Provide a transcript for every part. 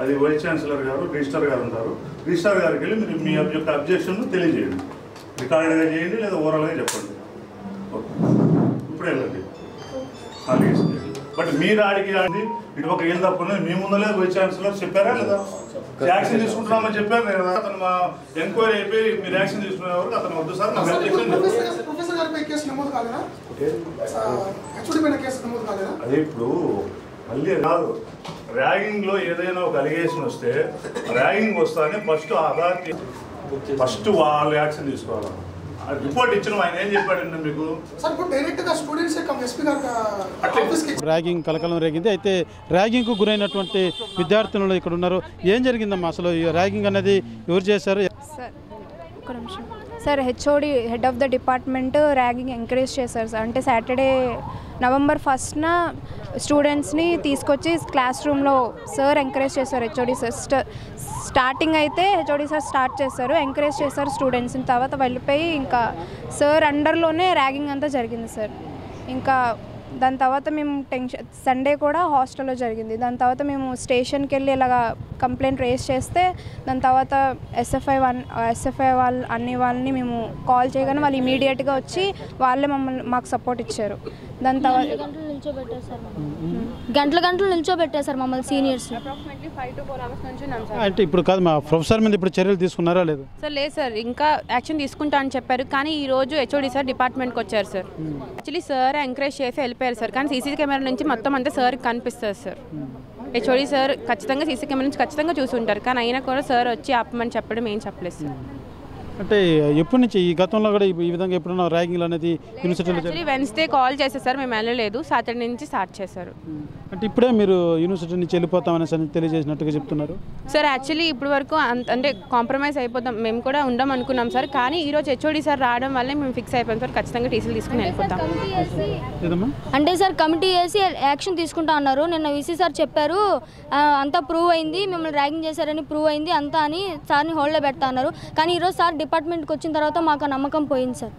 అది vice chancellor గారు register గారు ఉంటారు. రిజిస్టర్ గారికి వెళ్ళి మీరు మీ యొక్క అబ్జెక్షన్ తెలియజేయండి. రికార్డుగా చేయండి లేదా ఓవరాల్గా చెప్పండి. ఓకే, ఇప్పుడు వెళ్ళండి. బట్ మీరు ఆడికి ఇటు ఒక ఏం తప్పని మీ ముందలే వైస్ ఛాన్సలర్ చెప్పారా లేదా? యాక్షన్ తీసుకుంటున్నామని చెప్పారు కదా. అతను మా ఎంక్వైరీ అయిపోయి మీరు యాక్షన్ తీసుకునే వరకు అతను వద్దు సార్ అదే ఇప్పుడు మళ్ళీ కాదు. ర్యాగింగ్ లో ఏదైనా ఒక అలిగేషన్ వస్తే ర్యాగింగ్ వస్తానే ఫస్ట్ వాళ్ళు యాక్షన్ తీసుకోవాలి. రిపోర్ట్ ఇచ్చిన ఆయన ఏం చెప్పాడండి మీకు? ర్యాగింగ్ కలకలం రేగింది. అయితే ర్యాగింగ్కు గురైనటువంటి విద్యార్థులు ఇక్కడ ఉన్నారు. ఏం జరిగిందమ్మా అసలు? ఈ ర్యాగింగ్ అనేది ఎవరు చేశారు? Sir HOD head of the department ragging encourage చేశారు సార్. అంటే సాటర్డే నవంబర్ 1న స్టూడెంట్స్ని తీసుకొచ్చి క్లాస్ రూమ్లో సార్ ఎంకరేజ్ చేశారు. హెచ్ఓడి సార్ స్టార్టింగ్ అయితే హెచ్ఓడి సార్ స్టార్ట్ చేశారు, ఎంకరేజ్ చేశారు స్టూడెంట్స్ని. తర్వాత వెళ్ళిపోయి ఇంకా సార్ అండర్లోనే ర్యాగింగ్ అంతా జరిగింది సార్. ఇంకా దాని తర్వాత మేము సండే కూడా హాస్టల్లో జరిగింది. దాని తర్వాత మేము స్టేషన్కి వెళ్ళి ఇలాగ కంప్లైంట్ రేస్ చేస్తే దాని తర్వాత ఎస్ఎఫ్ఐ వాళ్ళని మేము కాల్ చేయగానే వాళ్ళు ఇమీడియట్గా వచ్చి వాళ్ళే మాకు సపోర్ట్ ఇచ్చారు. దాని తర్వాత గంటలు నిల్చోబెట్టారు మమ్మల్ని సీనియర్స్. అంటే ఇప్పుడు కాదు మా ప్రొఫెసర్ మీద ఇప్పుడు చర్యలు తీసుకున్నారా లేదు? సార్ లేదు సార్, ఇంకా యాక్షన్ తీసుకుంటా అని చెప్పారు. కానీ ఈ రోజు హెచ్ఓడి సార్ డిపార్ట్మెంట్కి వచ్చారు సార్. యాక్చువల్లీ సార్ ఎంకరేజ్ చేసి వెళ్ళిపోయారు సార్. కానీ సీసీ కెమెరా నుంచి మొత్తం అంతా సార్కి కనిపిస్తుంది సార్. హెచ్ఓడి సార్ ఖచ్చితంగా సీసీ కెమెరా నుంచి ఖచ్చితంగా చూసి ఉంటారు. కానీ అయినా కూడా సార్ వచ్చి ఆపమని చెప్పడం ఏం చెప్పలేదు సార్. అంటే ఎప్పటి నుంచి ఈ గతంలో కూడా ఈ విధంగా ఎప్పుడన్నా ర్యాగింగ్ అనేది యూనివర్సిటీలో? వెన్స్డే కాల్ చేశారు సార్, మేము వెళ్ళలేదు. సాటర్డే నుంచి స్టార్ట్ చేశారు. అంటే ఇప్పుడే మీరు యూనివర్సిటీ నుంచి వెళ్ళిపోతామని తెలియజేసినట్టుగా చెప్తున్నారు సార్. యాక్చువల్లీ ఇప్పుడు వరకు అంటే కాంప్రమైజ్ అయిపోతాం, మేము కూడా ఉండం అనుకున్నాం సార్. కానీ ఈరోజు హెచ్ఓడి సార్ రావడం వల్లే మేము ఫిక్స్ అయిపోయాం సార్, ఖచ్చితంగా టీసీలు తీసుకుని వెళ్ళిపోతాం. అంటే సార్ కమిటీ వేసి యాక్షన్ తీసుకుంటా అన్నారు. నిన్న వీసీ సార్ చెప్పారు అంతా ప్రూవ్ అయింది, మిమ్మల్ని ర్యాగింగ్ చేశారని ప్రూవ్ అయింది అంతా అని సార్ని హోల్డ్లో పెడతా అన్నారు. కానీ ఈరోజు సార్ డిపార్ట్మెంట్కి వచ్చిన తర్వాత మాకు ఆ నమ్మకం పోయింది సార్.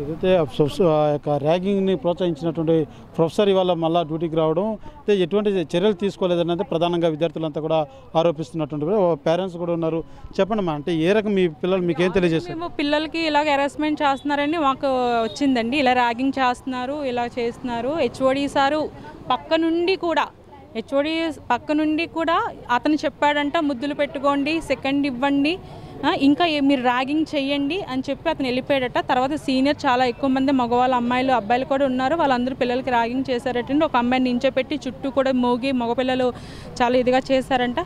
ఏదైతే ఆ యొక్క ర్యాగింగ్ని ప్రోత్సహించినటువంటి ప్రొఫెసర్ ఇవాళ మళ్ళీ డ్యూటీకి రావడం, అయితే ఎటువంటి చర్యలు తీసుకోలేదన్నది ప్రధానంగా విద్యార్థులంతా కూడా ఆరోపిస్తున్నటువంటి పేరెంట్స్ కూడా ఉన్నారు. చెప్పండి అమ్మా, అంటే ఏ రకం మీ పిల్లలు మీకేం తెలియజేస్తారు? మేము పిల్లలకి ఇలాగ హెరాస్మెంట్ చేస్తున్నారని మాకు వచ్చిందండి. ఇలా ర్యాగింగ్ చేస్తున్నారు, ఇలా చేస్తున్నారు. హెచ్ఓడి సారు హెచ్ఓడి పక్క నుండి కూడా అతను చెప్పాడంట, ముద్దులు పెట్టుకోండి, సెకండ్ ఇవ్వండి, ఇంకా మీరు ర్యాగింగ్ చెయ్యండి అని చెప్పి అతను వెళ్ళిపోయాడట. తర్వాత సీనియర్ చాలా ఎక్కువ మంది మగవాళ్ళు అమ్మాయిలు అబ్బాయిలు కూడా ఉన్నారు. వాళ్ళందరూ పిల్లలకి ర్యాగింగ్ చేశారటండి. ఒక అమ్మాయిని నించోపెట్టి చుట్టూ కూడా మోగి మగపిల్లలు చాలా ఇదిగా చేశారంట.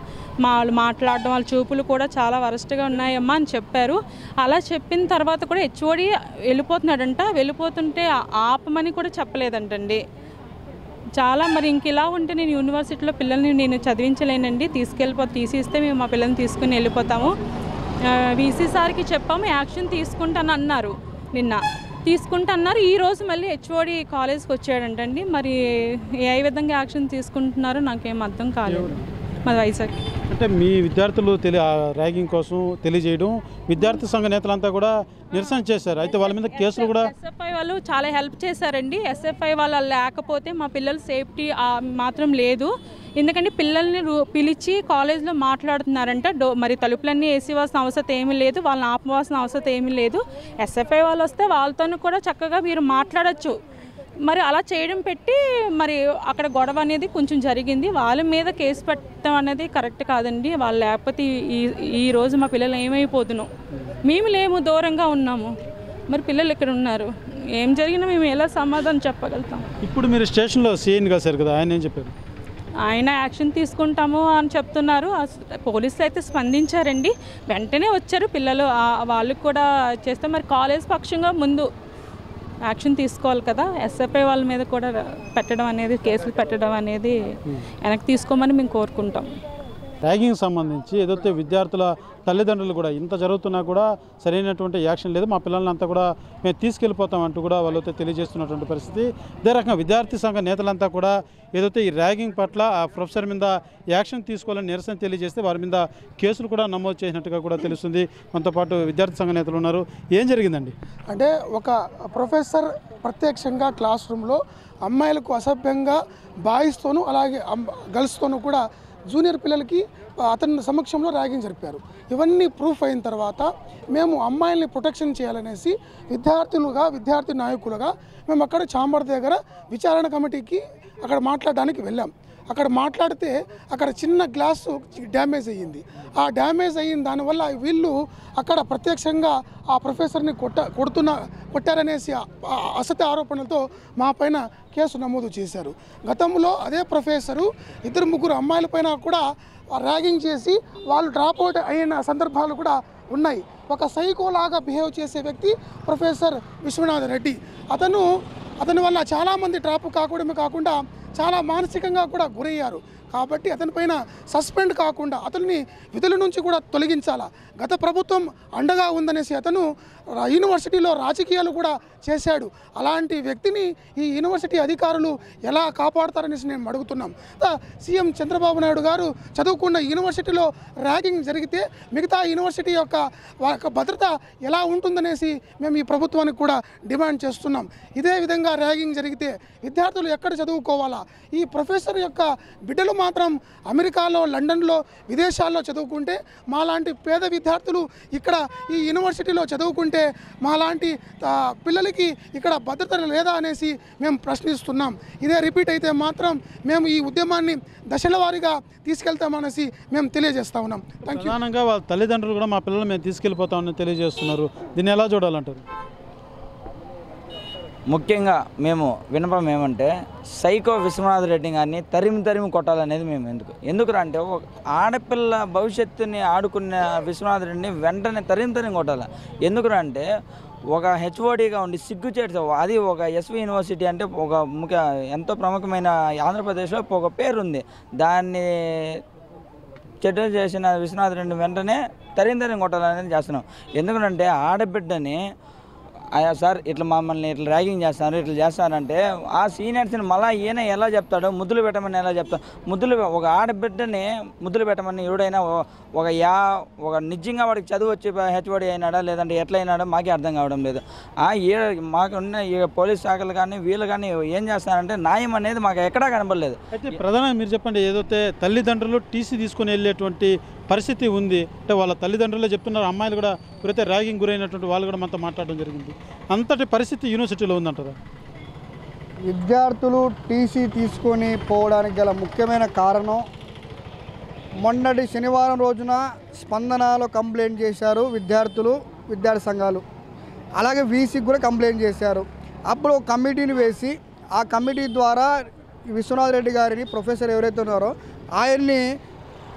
వాళ్ళు మాట్లాడడం, వాళ్ళ చూపులు కూడా చాలా వరస్ట్గా ఉన్నాయమ్మా అని చెప్పారు. అలా చెప్పిన తర్వాత కూడా హెచ్ఓడి వెళ్ళిపోతున్నాడంట. వెళ్ళిపోతుంటే ఆపమని కూడా చెప్పలేదంటండి. చాలా మరి ఇంక ఇలా ఉంటే నేను యూనివర్సిటీలో పిల్లల్ని నేను చదివించలేనండి, తీసిస్తే మేము మా పిల్లల్ని తీసుకుని వెళ్ళిపోతాము. వీసీ సార్కి చెప్పాము, యాక్షన్ తీసుకుంటానన్నారు. నిన్న తీసుకుంటున్నారు. ఈరోజు మళ్ళీ హెచ్ఓడి కాలేజ్కి వచ్చాడంటండి. మరి ఏ విధంగా యాక్షన్ తీసుకుంటున్నారో నాకేం అర్థం కాలేదు. మాది వైజాగ్. అంటే మీ విద్యార్థులు ర్యాగింగ్ కోసం తెలియజేయడం, విద్యార్థి సంఘ నేతలంతా కూడా నిరసన చేశారు. అయితే వాళ్ళ మీద కేసులు కూడా ఎస్ఎఫ్ఐ వాళ్ళు చాలా హెల్ప్ చేశారండి. ఎస్ఎఫ్ఐ వాళ్ళు లేకపోతే మా పిల్లల సేఫ్టీ మాత్రం లేదు. ఎందుకంటే పిల్లల్ని పిలిచి కాలేజ్లో మాట్లాడుతున్నారంట. మరి తలుపులన్నీ వేసివాల్సిన అవసరం ఏమీ లేదు, వాళ్ళని ఆపవాల్సిన అవసరం ఏమీ లేదు. ఎస్ఎఫ్ఐ వాళ్ళు వస్తే వాళ్ళతో కూడా చక్కగా మీరు మాట్లాడచ్చు. మరి అలా చేయడం పెట్టి మరి అక్కడ గొడవ అనేది కొంచెం జరిగింది. వాళ్ళ మీద కేసు పెట్టడం అనేది కరెక్ట్ కాదండి. వాళ్ళు లేకపోతే ఈరోజు మా పిల్లలు ఏమైపోతున్నాం, మేము లేము, దూరంగా ఉన్నాము. మరి పిల్లలు ఇక్కడ ఉన్నారు, ఏం జరిగినా మేము ఎలా సమాధానం చెప్పగలుగుతాం? ఇప్పుడు మీరు స్టేషన్లో సీఎన్ కాశారు కదా, ఆయన ఏం చెప్పారు? ఆయన యాక్షన్ తీసుకుంటాము అని చెప్తున్నారు. పోలీసులు అయితే స్పందించారండి, వెంటనే వచ్చారు పిల్లలు. వాళ్ళకి కూడా చేస్తే మరి కాలేజ్ పక్షంగా ముందు యాక్షన్ తీసుకోవాలి కదా. ఎస్ఎఫ్ఐ వాళ్ళ మీద కూడా పెట్టడం అనేది, కేసులు పెట్టడం అనేది వెనక్కి తీసుకోమని మేము కోరుకుంటాం. ర్యాగింగ్ సంబంధించి ఏదైతే విద్యార్థుల తల్లిదండ్రులు కూడా ఇంత జరుగుతున్నా కూడా సరైనటువంటి యాక్షన్ లేదు, మా పిల్లలంతా కూడా మేము తీసుకెళ్ళిపోతామంటూ కూడా వాళ్ళతో తెలియజేస్తున్నటువంటి పరిస్థితి. అదే రకంగా విద్యార్థి సంఘ నేతలంతా కూడా ఏదైతే ఈ ర్యాగింగ్ పట్ల ఆ ప్రొఫెసర్ మీద యాక్షన్ తీసుకోవాలని నిరసన తెలియజేస్తే వారి మీద కేసులు కూడా నమోదు చేసినట్టుగా కూడా తెలుస్తుంది. మనతో పాటు విద్యార్థి సంఘ నేతలు ఉన్నారు. ఏం జరిగిందండి? అంటే ఒక ప్రొఫెసర్ ప్రత్యక్షంగా క్లాస్ రూమ్లో అమ్మాయిలకు అసభ్యంగా బాయ్స్తోనూ అలాగే గర్ల్స్తోనూ కూడా జూనియర్ పిల్లలకి అతని సమక్షంలో ర్యాగింగ్ జరిపారు. ఇవన్నీ ప్రూఫ్ అయిన తర్వాత మేము అమ్మాయిల్ని ప్రొటెక్షన్ చేయాలనేసి విద్యార్థి నాయకులుగా మేము అక్కడ చాంబర్ దగ్గర విచారణ కమిటీకి అక్కడ మాట్లాడడానికి వెళ్ళాం. అక్కడ మాట్లాడితే అక్కడ చిన్న గ్లాసు డ్యామేజ్ అయ్యింది. ఆ డ్యామేజ్ అయిన దానివల్ల వీళ్ళు అక్కడ ప్రత్యక్షంగా ఆ ప్రొఫెసర్ని కొట్టారనేసి అసత్య ఆరోపణలతో మా పైన కేసు నమోదు చేశారు. గతంలో అదే ప్రొఫెసరు 2-3 అమ్మాయిలపైన కూడా ర్యాగింగ్ చేసి వాళ్ళు డ్రాప్ అవుట్ అయిన సందర్భాలు కూడా ఉన్నాయి. ఒక సైకోలాగా బిహేవ్ చేసే వ్యక్తి ప్రొఫెసర్ విశ్వనాథ్ రెడ్డి. అతని వల్ల చాలామంది డ్రాప్ కాకూడమే కాకుండా చాలా మానసికంగా కూడా గురయ్యారు. కాబట్టి అతనిపైన సస్పెండ్ కాకుండా అతన్ని విధుల నుంచి కూడా తొలగించాలా. గత ప్రభుత్వం అండగా ఉందనేసి అతను యూనివర్సిటీలో రాజకీయాలు కూడా చేశాడు. అలాంటి వ్యక్తిని ఈ యూనివర్సిటీ అధికారులు ఎలా కాపాడతారనేసి మేము అడుగుతున్నాం. సీఎం చంద్రబాబు నాయుడు గారు చదువుకున్న యూనివర్సిటీలో ర్యాగింగ్ జరిగితే మిగతా యూనివర్సిటీ యొక్క భద్రత ఎలా ఉంటుందనేసి మేము ఈ ప్రభుత్వానికి కూడా డిమాండ్ చేస్తున్నాం. ఇదే విధంగా ర్యాగింగ్ జరిగితే విద్యార్థులు ఎక్కడ చదువుకోవాలా? ఈ ప్రొఫెసర్ యొక్క బిడ్డలు మాత్రం అమెరికాలో, లండన్లో, విదేశాల్లో చదువుకుంటే మాలాంటి పేద విద్యార్థులు ఇక్కడ ఈ యూనివర్సిటీలో చదువుకుంటే మాలాంటి పిల్లలకి ఇక్కడ భద్రత లేదా అనేసి మేము ప్రశ్నిస్తున్నాం. ఇదే రిపీట్ అయితే మాత్రం మేము ఈ ఉద్యమాన్ని దశల వారీగా తీసుకెళ్తామనేసి మేము తెలియజేస్తా ఉన్నాం. ప్రధానంగా వాళ్ళ తల్లిదండ్రులు కూడా మా పిల్లలు మేము తీసుకెళ్ళిపోతామని తెలియజేస్తున్నారు. దీన్ని ఎలా చూడాలంటారు? ముఖ్యంగా మేము వినపం ఏమంటే సైకో విశ్వనాథ్ రెడ్డి గారిని తరిమి కొట్టాలనేది మేము ఎందుకంటే ఒక ఆడపిల్ల భవిష్యత్తుని ఆడుకున్న విశ్వనాథ్ రెడ్డిని వెంటనే తరిమి కొట్టాలి. ఎందుకంటే ఒక హెచ్ఓడిగా ఉండి సిగ్గుచేటు, అది ఒక ఎస్వి యూనివర్సిటీ అంటే ఒక ఎంతో ప్రముఖమైన ఆంధ్రప్రదేశ్లో ఒక పేరుంది. దాన్ని చెడ్డ చేసిన విశ్వనాథ్ రెడ్డిని వెంటనే తరిమి కొట్టాలనేది చేస్తున్నాం. ఎందుకంటే ఆడబిడ్డని సార్ ఇట్లా మమ్మల్ని ఇట్లా ర్యాగింగ్ చేస్తారు, ఇట్లా చేస్తారంటే ఆ సీనియర్స్ని మళ్ళీ ఈయన ఎలా చెప్తాడు? ముద్దులు పెట్టమని ఎలా చెప్తాడు? ఒక ఆడబిడ్డని ముద్దులు పెట్టమని ఎవడైనా ఒక నిజంగా వాడికి చదువు వచ్చి హెచ్ఓడి అయినాడా లేదంటే ఎట్లా అయినాడో మాకే అర్థం కావడం లేదు. మాకున్న ఈ పోలీస్ శాఖలు కానీ వీళ్ళు కానీ ఏం చేస్తారంటే న్యాయం అనేది మాకు ఎక్కడా కనబడలేదు. అయితే ప్రధానంగా మీరు చెప్పండి, ఏదైతే తల్లిదండ్రులు టీసీ తీసుకొని వెళ్ళేటువంటి పరిస్థితి ఉంది అంటే వాళ్ళ తల్లిదండ్రులే చెప్తున్నారు, అమ్మాయిలు కూడా ఎవరైతే ర్యాగింగ్ గురైనటువంటి వాళ్ళు కూడా మనతో మాట్లాడడం జరిగింది. అంతటి పరిస్థితి యూనివర్సిటీలో ఉందంటారా? విద్యార్థులు టీసీ తీసుకొని పోవడానికి గల ముఖ్యమైన కారణం మొన్నటి శనివారం రోజున స్పందనలో కంప్లైంట్ చేశారు విద్యార్థి సంఘాలు. అలాగే వీసీకి కూడా కంప్లైంట్ చేశారు. అప్పుడు ఒక కమిటీని వేసి ఆ కమిటీ ద్వారా విశ్వనాథ్ రెడ్డి గారిని ప్రొఫెసర్ ఎవరైతే ఉన్నారో ఆయన్ని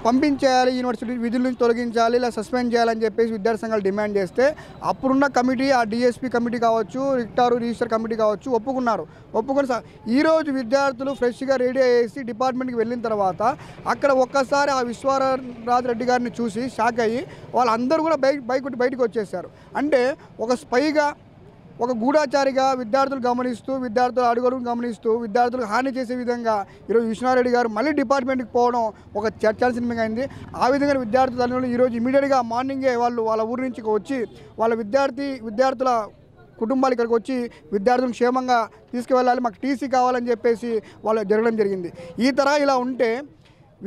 పంపించేయాలి, యూనివర్సిటీ విధుల నుంచి తొలగించాలి, ఇలా సస్పెండ్ చేయాలని చెప్పేసి విద్యార్థి సంఘాలు డిమాండ్ చేస్తే అప్పుడున్న కమిటీ, ఆ డిఎస్పీ కమిటీ కావచ్చు, రిజిస్టర్ కమిటీ కావచ్చు, ఒప్పుకొని ఈరోజు విద్యార్థులు ఫ్రెష్గా రెడీ అయ్యేసి డిపార్ట్మెంట్కి వెళ్ళిన తర్వాత అక్కడ ఒక్కసారి ఆ విశ్వనాథ్ రెడ్డి గారిని చూసి షాక్ అయ్యి వాళ్ళందరూ కూడా బయటకు వచ్చేసారు. అంటే ఒక స్పైగా, ఒక గూఢాచారిగా విద్యార్థులు గమనిస్తూ, విద్యార్థులు అడుగుడును గమనిస్తూ, విద్యార్థులకు హాని చేసే విధంగా ఈరోజు విశ్వనాథ్ రెడ్డి గారు మళ్ళీ డిపార్ట్మెంట్కి పోవడం ఒక చర్చాల్సిందిగా అయింది. ఆ విధంగా విద్యార్థుల తల్లిదండ్రులు ఈరోజు ఇమీడియట్గా మార్నింగే వాళ్ళ ఊరి నుంచి వచ్చి వాళ్ళ విద్యార్థుల కుటుంబాలు ఇక్కడికి వచ్చి విద్యార్థులను క్షేమంగా తీసుకువెళ్ళాలి, మాకు టీసీ కావాలని చెప్పేసి వాళ్ళు జరగడం జరిగింది. ఈ తరహా ఇలా ఉంటే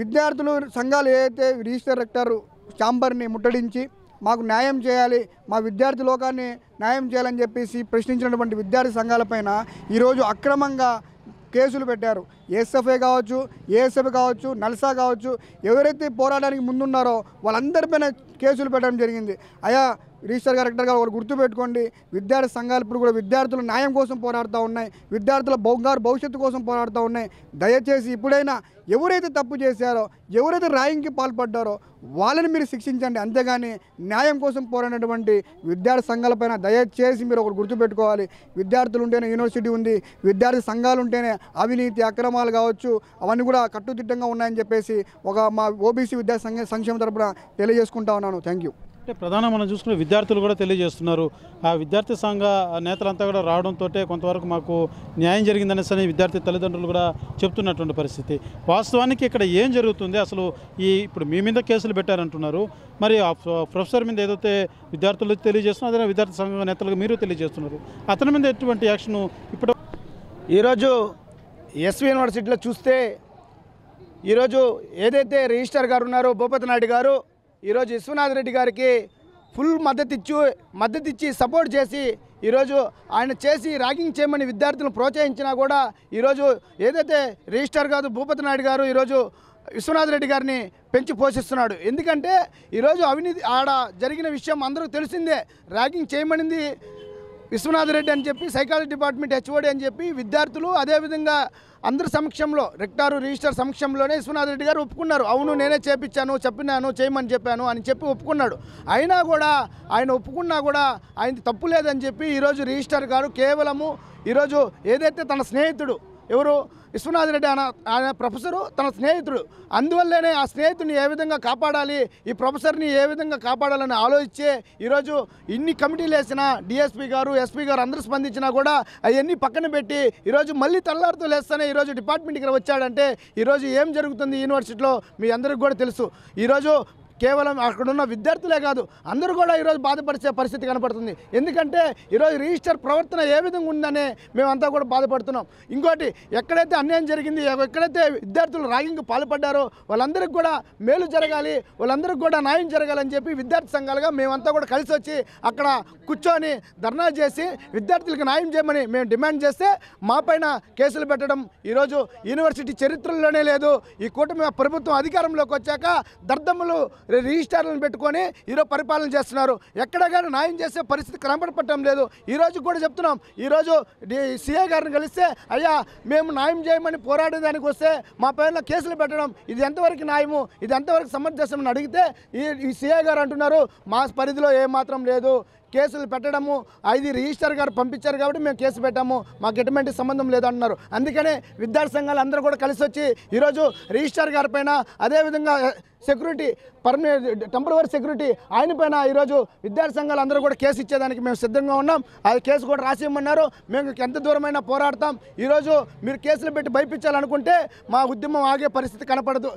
విద్యార్థులు సంఘాలు ఏదైతే రిజిస్టర్ రెక్టర్ ఛాంబర్ని ముట్టడించి మాకు న్యాయం చేయాలి, మా విద్యార్థి లోకాన్ని న్యాయం చేయాలని చెప్పేసి ప్రశ్నించినటువంటి విద్యార్థి సంఘాలపైన ఈరోజు అక్రమంగా కేసులు పెట్టారు. ఎస్ఎఫ్ఐ కావచ్చు, ఏఎస్ఎఫ్ కావచ్చు, నల్సా కావచ్చు, ఎవరైతే పోరాటానికి ముందున్నారో వాళ్ళందరిపైన కేసులు పెట్టడం జరిగింది. రిజిస్టర్ డైరెక్టర్ గారు గుర్తుపెట్టుకోండి, విద్యార్థి సంఘాలు ఇప్పుడు కూడా విద్యార్థుల న్యాయం కోసం పోరాడుతూ ఉన్నాయి, విద్యార్థుల భవిష్యత్తు కోసం పోరాడుతూ ఉన్నాయి. దయచేసి ఇప్పుడైనా ఎవరైతే తప్పు చేశారో, ఎవరైతే ర్యాగింగ్కి పాల్పడ్డారో వాళ్ళని మీరు శిక్షించండి. అంతేగాని న్యాయం కోసం పోరాడినటువంటి విద్యార్థి సంఘాలపైన దయచేసి మీరు ఒకటి గుర్తుపెట్టుకోవాలి, విద్యార్థులు ఉంటేనే యూనివర్సిటీ ఉంది, విద్యార్థి సంఘాలు ఉంటేనే అవినీతి అక్రమాలు కావచ్చు అవన్నీ కూడా కట్టుదిట్టంగా ఉన్నాయని చెప్పేసి మా ఓబీసీ విద్యార్థి సంక్షేమ తరపున తెలియజేసుకుంటా ఉన్నాను. Thank you. అంటే ప్రధానంగా మనం చూసుకునే విద్యార్థులు కూడా తెలియజేస్తున్నారు, ఆ విద్యార్థి సంఘ నేతలంతా కూడా రావడంతో కొంతవరకు మాకు న్యాయం జరిగిందనేసి విద్యార్థి తల్లిదండ్రులు కూడా చెప్తున్నటువంటి పరిస్థితి. వాస్తవానికి ఇక్కడ ఏం జరుగుతుంది అసలు? ఇప్పుడు మీ మీద కేసులు పెట్టారంటున్నారు, మరి ఆ ప్రొఫెసర్ మీద ఏదైతే విద్యార్థులు తెలియజేస్తున్నారు అదే విద్యార్థి సంఘ నేతలకు మీరు తెలియజేస్తున్నారు, అతని మీద ఎటువంటి యాక్షన్? ఇప్పుడు ఈరోజు ఎస్వి యూనివర్సిటీలో చూస్తే ఈరోజు ఏదైతే రిజిస్ట్రార్ గారు ఉన్నారో భూపతి నాయుడు గారు ఈరోజు విశ్వనాథ్ రెడ్డి గారికి ఫుల్ మద్దతు ఇచ్చి సపోర్ట్ చేసి ఈరోజు ఆయన చేసి ర్యాగింగ్ చేయమని విద్యార్థులను ప్రోత్సహించినా కూడా ఈరోజు ఏదైతే రిజిస్ట్రార్ గారు భూపతి నాయుడు గారు ఈరోజు విశ్వనాథ్ రెడ్డి గారిని పెంచి పోషిస్తున్నాడు. ఎందుకంటే ఈరోజు అవినీతి ఆడ జరిగిన విషయం అందరూ తెలిసిందే. ర్యాగింగ్ చేయమనింది విశ్వనాథ్ రెడ్డి అని చెప్పి సైకాలజీ డిపార్ట్మెంట్ హెచ్ఓడి అని చెప్పి విద్యార్థులు అదేవిధంగా అందరి సమక్షంలో రెక్టారు రిజిస్టర్ సమక్షంలోనే విశ్వనాథ్ రెడ్డి గారు ఒప్పుకున్నారు. అవును నేనే చేపించాను, చెప్పినాను, చేయమని చెప్పాను అని చెప్పి ఒప్పుకున్నాడు. అయినా కూడా ఆయన ఒప్పుకున్నా కూడా ఆయన తప్పు లేదని చెప్పి ఈరోజు రిజిస్టర్ గారు కేవలము ఈరోజు ఏదైతే తన స్నేహితుడు ఎవరు విశ్వనాథ్ రెడ్డి ఆయన ప్రొఫెసరు తన స్నేహితుడు, అందువల్లనే ఆ స్నేహితుడిని ఏ విధంగా కాపాడాలి, ఈ ప్రొఫెసర్ని ఏ విధంగా కాపాడాలని ఆలోచించే ఈరోజు ఇన్ని కమిటీలు వేసినా డిఎస్పీ గారు ఎస్పీ గారు అందరూ స్పందించినా కూడా అవన్నీ పక్కన పెట్టి ఈరోజు మళ్ళీ తెల్లారుతూ లేస్తేనే ఈరోజు డిపార్ట్మెంట్కి వచ్చాడంటే ఈరోజు ఏం జరుగుతుంది యూనివర్సిటీలో మీ అందరికీ కూడా తెలుసు. ఈరోజు కేవలం అక్కడున్న విద్యార్థులే కాదు అందరూ కూడా ఈరోజు బాధపడిచే పరిస్థితి కనపడుతుంది. ఎందుకంటే ఈరోజు రిజిస్టర్ ప్రవర్తన ఏ విధంగా ఉందనే మేమంతా కూడా బాధపడుతున్నాం. ఇంకోటి ఎక్కడైతే అన్యాయం జరిగింది, ఎక్కడైతే విద్యార్థులు ర్యాగింగ్కి పాల్పడ్డారో వాళ్ళందరికీ కూడా మేలు జరగాలి, వాళ్ళందరికీ కూడా న్యాయం జరగాలని చెప్పి విద్యార్థి సంఘాలుగా మేమంతా కూడా కలిసి వచ్చి అక్కడ కూర్చొని ధర్నా చేసి విద్యార్థులకు న్యాయం చేయమని మేము డిమాండ్ చేస్తే మా పైన కేసులు పెట్టడం ఈరోజు యూనివర్సిటీ చరిత్రలోనే లేదు. ఈ కూటమి ప్రభుత్వం అధికారంలోకి వచ్చాక దర్దమ్ములు రిజిస్టార్లను పెట్టుకొని ఈరోజు పరిపాలన చేస్తున్నారు. ఎక్కడ కానీ న్యాయం చేసే పరిస్థితి కనపడటం లేదు. ఈరోజు కూడా చెప్తున్నాం, ఈరోజు సిఐ గారిని కలిస్తే అయ్యా మేము న్యాయం చేయమని పోరాడేదానికి వస్తే మా పైన కేసులు పెట్టడం ఇది ఎంతవరకు న్యాయము, ఇది ఎంతవరకు సమంజసమని అడిగితే ఈ సిఐ గారు అంటున్నారు మా పరిధిలో ఏమాత్రం లేదు, కేసులు పెట్టడము అది రిజిస్టర్ గారు పంపించారు కాబట్టి మేము కేసు పెట్టాము, మాకు ఎటువంటి సంబంధం లేదు అంటున్నారు. అందుకనే విద్యార్థి సంఘాలు అందరూ కూడా కలిసి వచ్చి ఈరోజు రిజిస్టర్ గారి పైన అదేవిధంగా సెక్యూరిటీ టెంపరవరీ సెక్యూరిటీ ఆయన పైన ఈరోజు విద్యార్థి సంఘాలు అందరూ కూడా కేసు ఇచ్చేదానికి మేము సిద్ధంగా ఉన్నాం. అది కేసు కూడా రాసి ఇమ్మన్నారు. మేము ఎంత దూరమైనా పోరాడతాం. ఈరోజు మీరు కేసులు పెట్టి భయపించాలనుకుంటే మా ఉద్యమం ఆగే పరిస్థితి కనపడదు,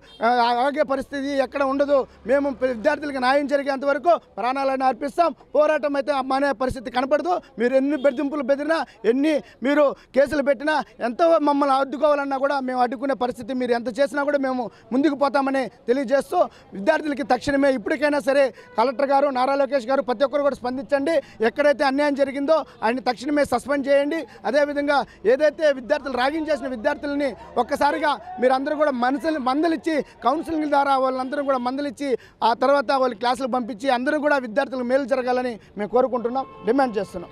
ఆగే పరిస్థితి ఎక్కడ ఉండదు. మేము విద్యార్థులకు న్యాయం జరిగేంత వరకు ప్రాణాలను అర్పిస్తాం. పోరాటం అయితే మానే పరిస్థితి కనపడదు. మీరు ఎన్ని బెదిరింపులు బెదిరినా ఎన్ని మీరు కేసులు పెట్టినా ఎంతో మమ్మల్ని అడ్డుకోవాలన్నా కూడా మేము అడ్డుకునే పరిస్థితి మీరు ఎంత చేసినా కూడా మేము ముందుకు పోతామని తెలియజేస్తూ విద్యార్థులకి తక్షణమే ఇప్పటికైనా సరే కలెక్టర్ గారు నారా లోకేష్ గారు ప్రతి ఒక్కరు కూడా స్పందించండి. ఎక్కడైతే అన్యాయం జరిగిందో ఆయన తక్షణమే సస్పెండ్ చేయండి. అదేవిధంగా ఏదైతే విద్యార్థులు ర్యాగింగ్ చేసిన విద్యార్థులని ఒక్కసారిగా మీరు అందరూ కూడా మందలిచ్చి కౌన్సిలింగ్ ద్వారా వాళ్ళందరూ కూడా మందలిచ్చి ఆ తర్వాత వాళ్ళు క్లాసులు పంపించి అందరూ కూడా విద్యార్థులకు మేలు జరగాలని మేము కోరుకుంటున్నాం, డిమాండ్ చేస్తున్నాం.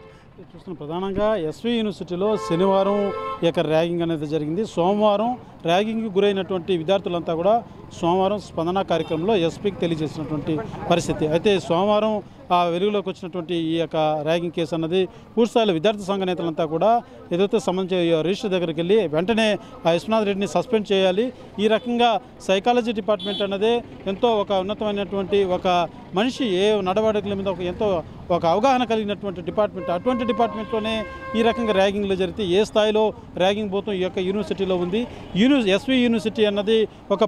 చూస్తున్నాం ప్రధానంగా ఎస్వి యూనివర్సిటీలో శనివారం ఈ యొక్క ర్యాగింగ్ అనేది జరిగింది. సోమవారం ర్యాగింగ్కి గురైనటువంటి విద్యార్థులంతా కూడా సోమవారం స్పందన కార్యక్రమంలో ఎస్పీకి తెలియజేసినటువంటి పరిస్థితి. అయితే సోమవారం ఆ వెలుగులోకి వచ్చినటువంటి ఈ యొక్క ర్యాగింగ్ కేసు అన్నది పూర్తిస్థాయిలో విద్యార్థి సంఘ నేతలంతా కూడా ఏదైతే సంబంధించి రిజిస్టర్ దగ్గరికి వెళ్ళి వెంటనే ఆ విశ్వనాథ్ రెడ్డిని సస్పెండ్ చేయాలి. ఈ రకంగా సైకాలజీ డిపార్ట్మెంట్ అన్నదే ఎంతో ఒక ఉన్నతమైనటువంటి ఒక మనిషి ఏ నడవడికల మీద ఎంతో ఒక అవగాహన కలిగినటువంటి డిపార్ట్మెంట్, అటువంటి డిపార్ట్మెంట్లోనే ఈ రకంగా ర్యాగింగ్లు జరిగితే ఏ స్థాయిలో ర్యాగింగ్ పోతాం ఈ యొక్క యూనివర్సిటీలో ఉంది. ఎస్వి యూనివర్సిటీ అన్నది ఒక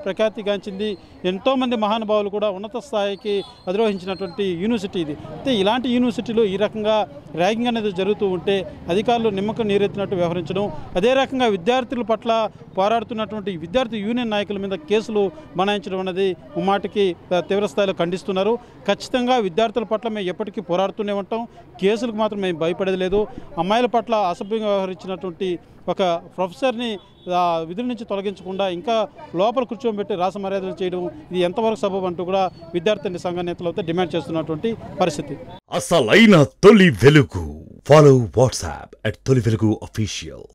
ప్రఖ్యాతిగాంచింది. ఎంతోమంది మహానుభావులు కూడా ఉన్నత స్థాయికి అధిరోహించినటువంటి యూనివర్సిటీ ఇది. అయితే ఇలాంటి యూనివర్సిటీలో ఈ రకంగా ర్యాగింగ్ అనేది జరుగుతూ ఉంటే అధికారులు నిమ్మకం నీరెత్తినట్టు వ్యవహరించడం, అదే రకంగా విద్యార్థుల పట్ల పోరాడుతున్నటువంటి విద్యార్థి యూనియన్ నాయకుల మీద కేసులు బనాయించడం అనేది ముమ్మాటికి తీవ్రస్థాయిలో ఖండిస్తున్నారు. ఖచ్చితంగా విద్యార్థుల పట్ల మేము ఎప్పటికీ పోరాడుతూనే ఉంటాం, కేసులకు మాత్రం మేము భయపడేది లేదు. అమ్మాయిల పట్ల అసభ్యంగా వ్యవహరించినటువంటి ఒక ప్రొఫెసర్ని విధుల నుంచి తొలగించకుండా ఇంకా లోపల కూర్చోబెట్టి రాసమర్యాదలు చేయడం ఇది ఎంతవరకు సబబు అంటూ కూడా విద్యార్థి సంఘ నేతలతో డిమాండ్ చేస్తున్నటువంటి పరిస్థితి. అసలైన తొలి వెలుగు. ఫాలో వాట్సాప్ @తొలి వెలుగు official.